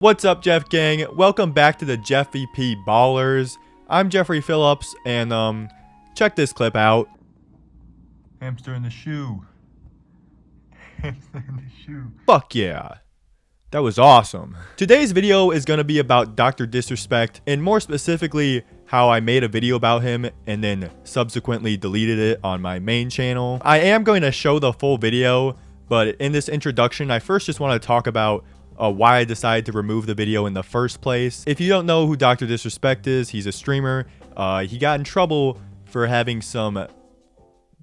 What's up, Jeff gang? Welcome back to the Jeffy P Ballers. I'm Jeffery Phillips, and check this clip out. Hamster in the shoe. Hamster in the shoe. Fuck yeah. That was awesome. Today's video is going to be about Dr. Disrespect, and more specifically, how I made a video about him and then subsequently deleted it on my main channel. I am going to show the full video, but in this introduction, I first just want to talk about why I decided to remove the video in the first place. If you don't know who Dr. Disrespect is, he's a streamer. He got in trouble for having some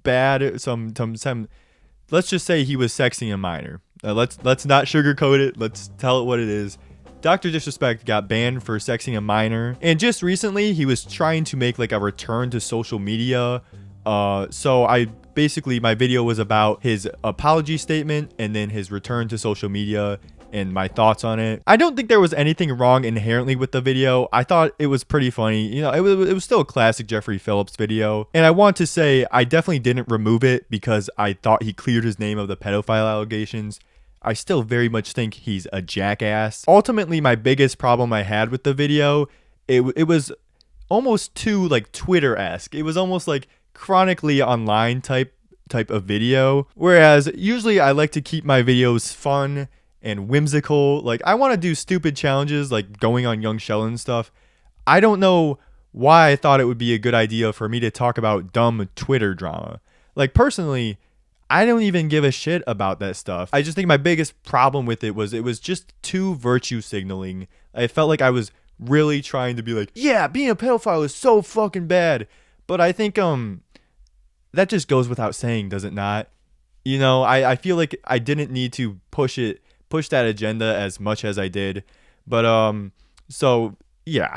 let's just say he was sexing a minor. Let's not sugarcoat it. Let's tell it what it is. Dr. Disrespect got banned for sexing a minor, and just recently he was trying to make like a return to social media. So my video was about his apology statement and then his return to social media and my thoughts on it. I don't think there was anything wrong inherently with the video. I thought it was pretty funny. You know, it was still a classic Jeffery Phillips video. And I want to say I definitely didn't remove it because I thought he cleared his name of the pedophile allegations. I still very much think he's a jackass. Ultimately, my biggest problem I had with the video, it was almost too like Twitter-esque. It was almost like chronically online type of video. Whereas usually I like to keep my videos fun and whimsical. Like, I want to do stupid challenges like going on Young Sheldon and stuff. I don't know why I thought it would be a good idea for me to talk about dumb Twitter drama. Like, personally, I don't even give a shit about that stuff. I just think my biggest problem with it was just too virtue signaling. I felt like I was really trying to be like, yeah, being a pedophile is so fucking bad. But I think that just goes without saying, does it not? You know, I feel like I didn't need to push that agenda as much as I did. But so yeah.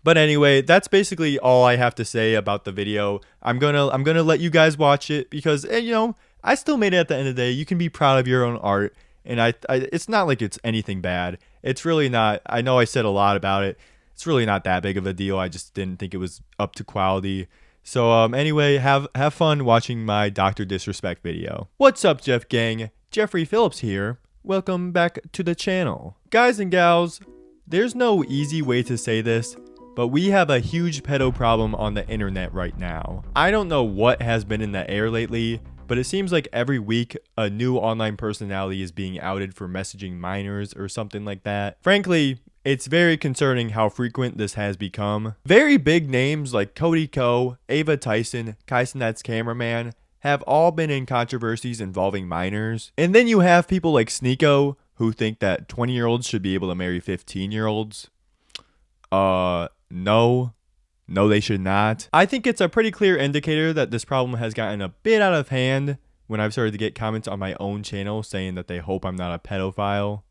But anyway, that's basically all I have to say about the video. I'm gonna let you guys watch it because you know, I still made it at the end of the day. You can be proud of your own art, and I it's not like it's anything bad. It's really not. I know I said a lot about it. It's really not that big of a deal. I just didn't think it was up to quality. So anyway, have fun watching my Dr. Disrespect video. What's up, Jeff gang? Jeffery Phillips here. Welcome back to the channel. Guys and gals, there's no easy way to say this, but we have a huge pedo problem on the internet right now. I don't know what has been in the air lately, but it seems like every week a new online personality is being outed for messaging minors or something like that. Frankly, it's very concerning how frequent this has become. Very big names like Cody Ko, Ava Tyson, Kaisenet's cameraman have all been in controversies involving minors. And then you have people like Sneeko who think that 20-year-olds should be able to marry 15-year-olds. No, they should not. I think it's a pretty clear indicator that this problem has gotten a bit out of hand when I've started to get comments on my own channel saying that they hope I'm not a pedophile.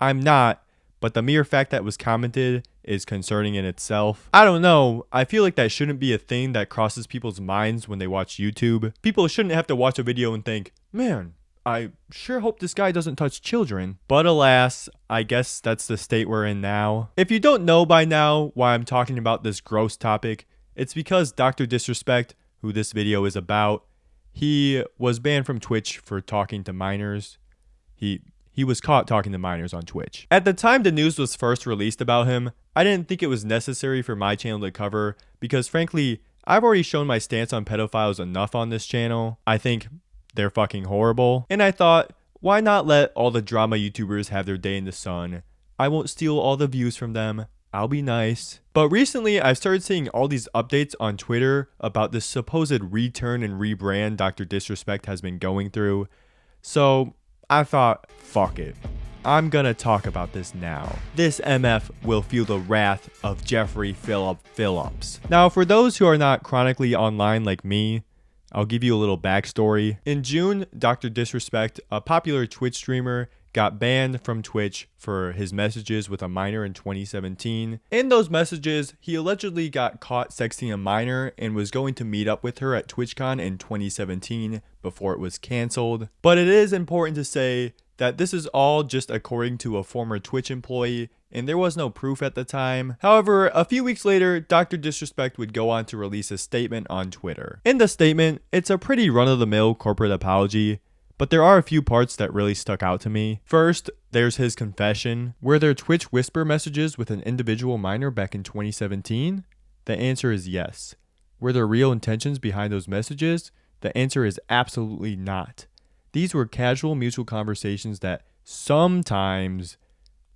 I'm not, but the mere fact that it was commented is concerning in itself. I don't know. I feel like that shouldn't be a thing that crosses people's minds when they watch YouTube. People shouldn't have to watch a video and think, man, I sure hope this guy doesn't touch children. But alas, I guess that's the state we're in now. If you don't know by now why I'm talking about this gross topic, it's because Dr. Disrespect, who this video is about, he was banned from Twitch for talking to minors. He was caught talking to minors on Twitch. At the time the news was first released about him, I didn't think it was necessary for my channel to cover because frankly, I've already shown my stance on pedophiles enough on this channel. I think they're fucking horrible. And I thought, why not let all the drama YouTubers have their day in the sun? I won't steal all the views from them. I'll be nice. But recently, I've started seeing all these updates on Twitter about this supposed return and rebrand Dr. Disrespect has been going through. So I thought, fuck it. I'm gonna talk about this now. This MF will feel the wrath of Jeffery Phillips. Now, for those who are not chronically online like me, I'll give you a little backstory. In June, Dr. Disrespect, a popular Twitch streamer, got banned from Twitch for his messages with a minor in 2017. In those messages, he allegedly got caught sexting a minor and was going to meet up with her at TwitchCon in 2017 before it was canceled. But it is important to say that this is all just according to a former Twitch employee, and there was no proof at the time. However, a few weeks later, Dr. Disrespect would go on to release a statement on Twitter. In the statement, it's a pretty run-of-the-mill corporate apology, but there are a few parts that really stuck out to me. First, There's his confession. Were there Twitch whisper messages with an individual minor back in 2017? The answer is yes. Were there real intentions behind those messages? The answer is absolutely not. These were casual mutual conversations that sometimes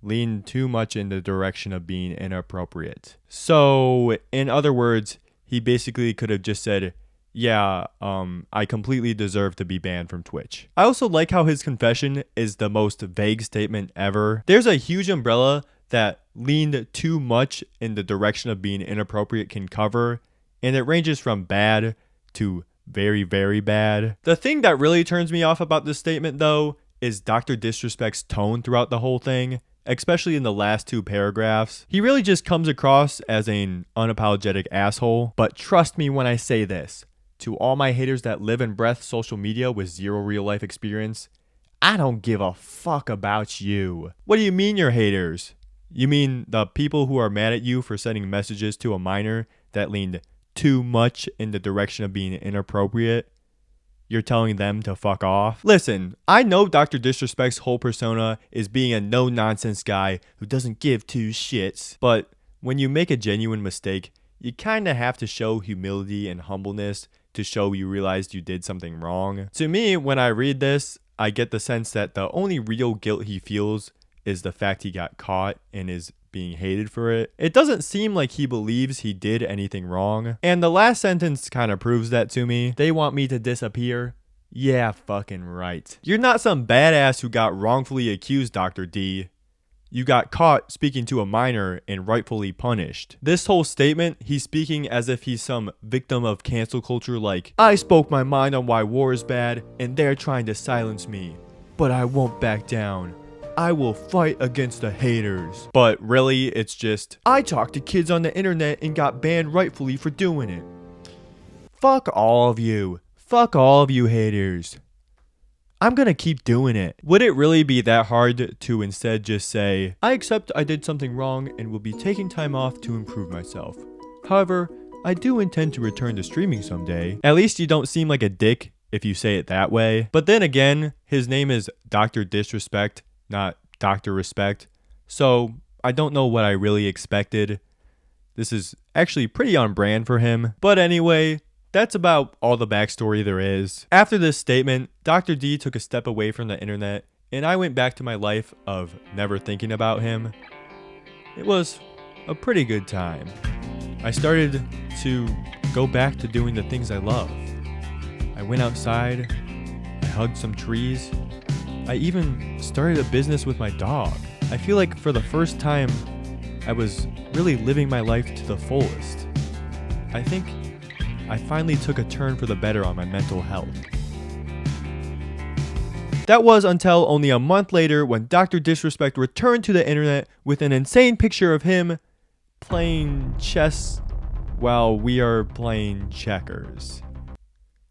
lean too much in the direction of being inappropriate. So, in other words, he basically could have just said, yeah, I completely deserve to be banned from Twitch. I also like how his confession is the most vague statement ever. There's a huge umbrella that leaned too much in the direction of being inappropriate can cover, and it ranges from bad to very, very bad. The thing that really turns me off about this statement, though, is Dr. Disrespect's tone throughout the whole thing, especially in the last 2 paragraphs. He really just comes across as an unapologetic asshole, but trust me when I say this. To all my haters that live and breath social media with 0 real life experience, I don't give a fuck about you. What do you mean you're haters? You mean the people who are mad at you for sending messages to a minor that leaned too much in the direction of being inappropriate? You're telling them to fuck off? Listen, I know Dr. Disrespect's whole persona is being a no-nonsense guy who doesn't give 2 shits, but when you make a genuine mistake, you kinda have to show humility and humbleness to show you realized you did something wrong. To me, when I read this, I get the sense that the only real guilt he feels is the fact he got caught and is being hated for it. It doesn't seem like he believes he did anything wrong. And the last sentence kind of proves that to me. They want me to disappear? Yeah, fucking right. You're not some badass who got wrongfully accused, Dr. D. You got caught speaking to a minor and rightfully punished. This whole statement, he's speaking as if he's some victim of cancel culture like, I spoke my mind on why war is bad and they're trying to silence me. But I won't back down. I will fight against the haters. But really, it's just, I talked to kids on the internet and got banned rightfully for doing it. Fuck all of you. Fuck all of you haters. I'm gonna keep doing it. Would it really be that hard to instead just say, I accept I did something wrong and will be taking time off to improve myself. However, I do intend to return to streaming someday. At least you don't seem like a dick if you say it that way. But then again, his name is Dr. Disrespect, not Dr. Respect. So I don't know what I really expected. This is actually pretty on brand for him. But anyway, that's about all the backstory there is. After this statement, Dr. D took a step away from the internet, and I went back to my life of never thinking about him. It was a pretty good time. I started to go back to doing the things I love. I went outside, I hugged some trees, I even started a business with my dog. I feel like for the first time, I was really living my life to the fullest. I think I finally took a turn for the better on my mental health. That was until only a month later when Dr. Disrespect returned to the internet with an insane picture of him playing chess while we are playing checkers.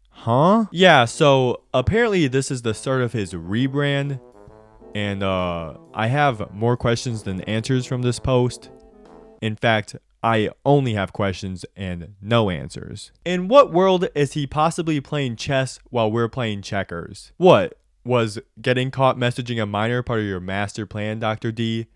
Huh? Yeah, so apparently this is the start of his rebrand, and I have more questions than answers from this post. In fact, I only have questions and no answers. In what world is he possibly playing chess while we're playing checkers? What? Was getting caught messaging a minor part of your master plan, Dr. D?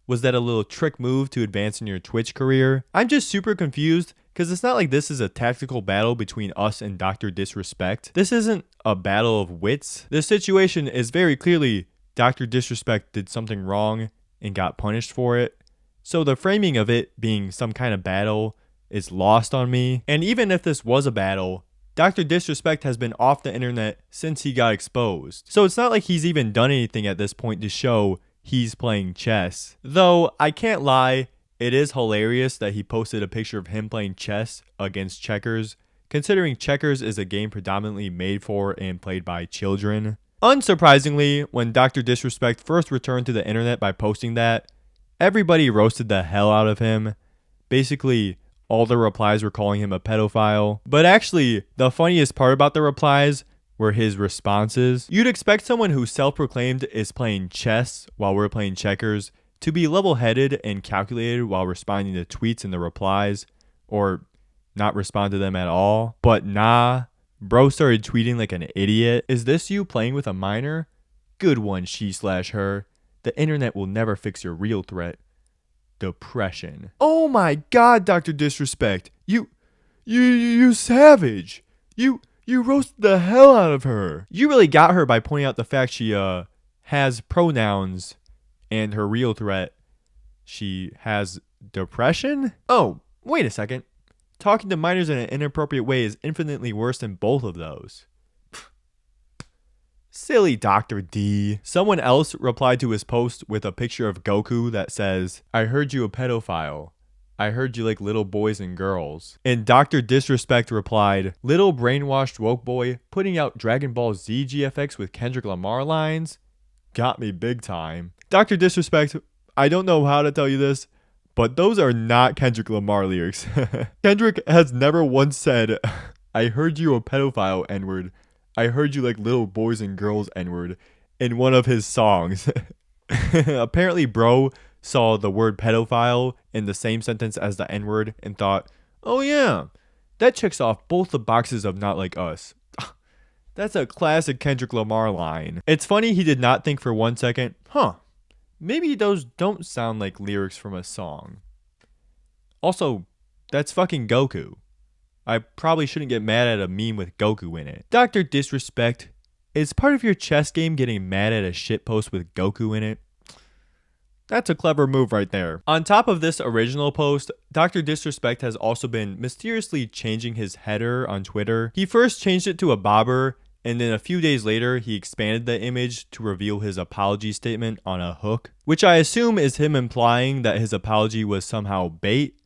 Was that a little trick move to advance in your Twitch career? I'm just super confused because it's not like this is a tactical battle between us and Dr. Disrespect. This isn't a battle of wits. This situation is very clearly Dr. Disrespect did something wrong and got punished for it. So the framing of it being some kind of battle is lost on me. And even if this was a battle, Dr. Disrespect has been off the internet since he got exposed. So it's not like he's even done anything at this point to show he's playing chess. Though I can't lie, it is hilarious that he posted a picture of him playing chess against checkers, considering checkers is a game predominantly made for and played by children. Unsurprisingly, when Dr. Disrespect first returned to the internet by posting that, everybody roasted the hell out of him. Basically, all the replies were calling him a pedophile. But actually, the funniest part about the replies were his responses. You'd expect someone who self-proclaimed is playing chess while we're playing checkers to be level-headed and calculated while responding to tweets in the replies, or not respond to them at all. But nah, bro started tweeting like an idiot. Is this you playing with a minor? Good one, she/her. The internet will never fix your real threat. Depression. Oh my god, Dr. Disrespect. You savage. You roasted the hell out of her. You really got her by pointing out the fact she has pronouns and her real threat, she has depression? Oh, wait a second. Talking to minors in an inappropriate way is infinitely worse than both of those. Silly Dr. D. Someone else replied to his post with a picture of Goku that says, I heard you a pedophile. I heard you like little boys and girls. And Dr. Disrespect replied, little brainwashed woke boy putting out Dragon Ball Z GFX with Kendrick Lamar lines? Got me big time. Dr. Disrespect, I don't know how to tell you this, but those are not Kendrick Lamar lyrics. Kendrick has never once said, I heard you a pedophile N-word. I heard you like little boys and girls N-word in one of his songs. Apparently, bro saw the word pedophile in the same sentence as the N-word and thought, oh yeah, that checks off both the boxes of not like us. That's a classic Kendrick Lamar line. It's funny he did not think for 1 second, maybe those don't sound like lyrics from a song. Also, that's fucking Goku. I probably shouldn't get mad at a meme with Goku in it. Dr. Disrespect, is part of your chess game getting mad at a shitpost with Goku in it? That's a clever move right there. On top of this original post, Dr. Disrespect has also been mysteriously changing his header on Twitter. He first changed it to a bobber, and then a few days later, he expanded the image to reveal his apology statement on a hook, which I assume is him implying that his apology was somehow bait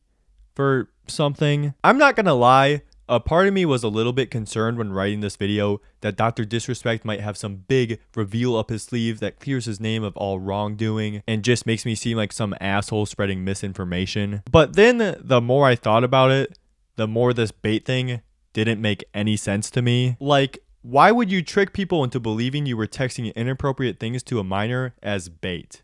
for something. I'm not gonna lie, a part of me was a little bit concerned when writing this video that Dr. Disrespect might have some big reveal up his sleeve that clears his name of all wrongdoing and just makes me seem like some asshole spreading misinformation. But then the more I thought about it, the more this bait thing didn't make any sense to me. Like, why would you trick people into believing you were texting inappropriate things to a minor as bait?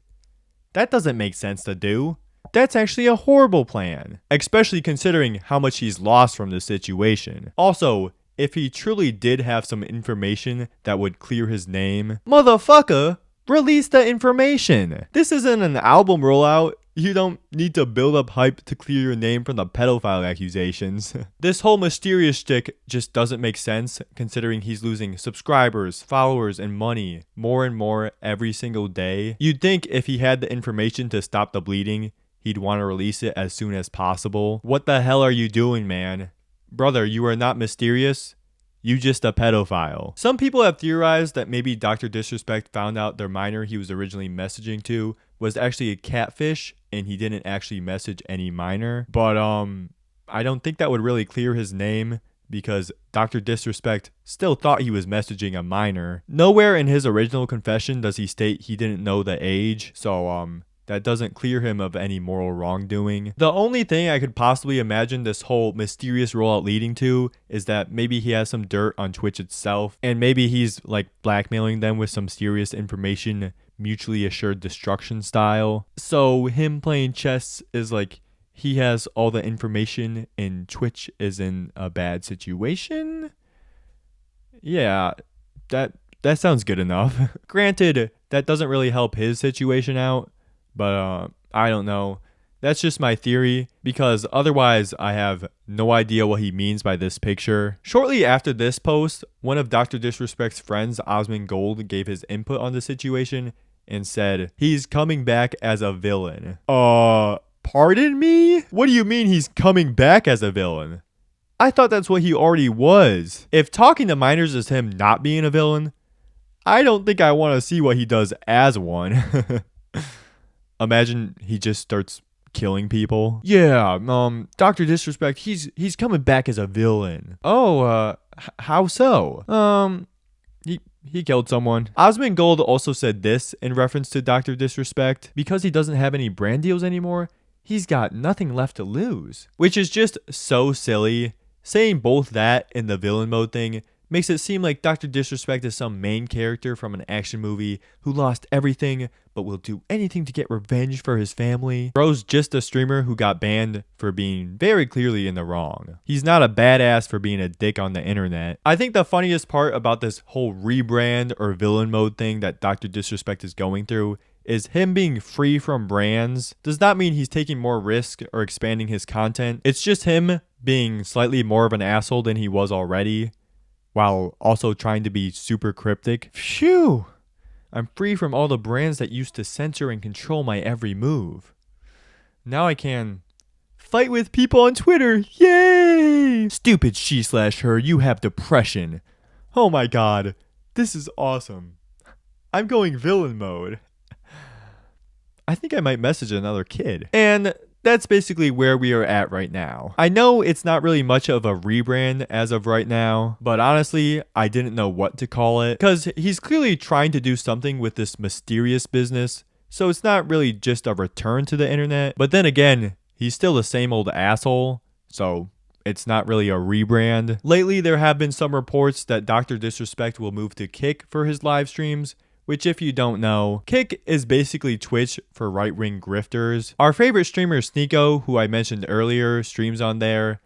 That doesn't make sense to do. That's actually a horrible plan, especially considering how much he's lost from this situation. Also, if he truly did have some information that would clear his name, motherfucker, release the information. This isn't an album rollout. You don't need to build up hype to clear your name from the pedophile accusations. This whole mysterious shtick just doesn't make sense considering he's losing subscribers, followers, and money more and more every single day. You'd think if he had the information to stop the bleeding, he'd want to release it as soon as possible. What the hell are you doing, man? Brother, you are not mysterious. You just a pedophile. Some people have theorized that maybe Dr. Disrespect found out their minor he was originally messaging to was actually a catfish and he didn't actually message any minor. But I don't think that would really clear his name because Dr. Disrespect still thought he was messaging a minor. Nowhere in his original confession does he state he didn't know the age. So that doesn't clear him of any moral wrongdoing. The only thing I could possibly imagine this whole mysterious rollout leading to is that maybe he has some dirt on Twitch itself, and maybe he's like blackmailing them with some serious information, mutually assured destruction style. So him playing chess is like he has all the information and Twitch is in a bad situation? Yeah, that sounds good enough. Granted, that doesn't really help his situation out. But I don't know. That's just my theory because otherwise I have no idea what he means by this picture. Shortly after this post, one of Dr. Disrespect's friends, Osmond Gold, gave his input on the situation and said, he's coming back as a villain. Pardon me? What do you mean he's coming back as a villain? I thought that's what he already was. If talking to minors is him not being a villain, I don't think I want to see what he does as one. Imagine he just starts killing people. Yeah, Dr. Disrespect, he's coming back as a villain. Oh, how so? He killed someone. Osmond Gold also said this in reference to Dr. Disrespect. Because he doesn't have any brand deals anymore, he's got nothing left to lose. Which is just so silly. Saying both that and the villain mode thing makes it seem like Dr. Disrespect is some main character from an action movie who lost everything but will do anything to get revenge for his family. Bro's just a streamer who got banned for being very clearly in the wrong. He's not a badass for being a dick on the internet. I think the funniest part about this whole rebrand or villain mode thing that Dr. Disrespect is going through is him being free from brands does not mean he's taking more risk or expanding his content. It's just him being slightly more of an asshole than he was already, while also trying to be super cryptic. Phew! I'm free from all the brands that used to censor and control my every move. Now I can fight with people on Twitter. Yay! Stupid she/her, you have depression. Oh my god, this is awesome. I'm going villain mode. I think I might message another kid. And that's basically where we are at right now. I know it's not really much of a rebrand as of right now, but honestly, I didn't know what to call it, because he's clearly trying to do something with this mysterious business, so it's not really just a return to the internet. But then again, he's still the same old asshole, so it's not really a rebrand. Lately, there have been some reports that Dr. Disrespect will move to Kick for his live streams, which if you don't know, Kick is basically Twitch for right-wing grifters. Our favorite streamer Sneeko, who I mentioned earlier, streams on there,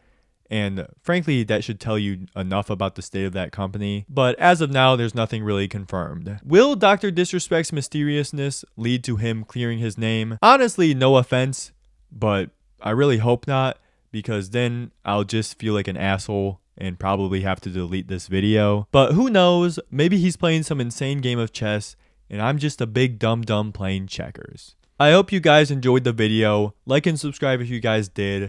and frankly, that should tell you enough about the state of that company. But as of now, there's nothing really confirmed. Will Dr. Disrespect's mysteriousness lead to him clearing his name? Honestly, no offense, but I really hope not, because then I'll just feel like an asshole and probably have to delete this video. But who knows, maybe he's playing some insane game of chess and I'm just a big dumb playing checkers. I hope you guys enjoyed the video. Like and subscribe if you guys did.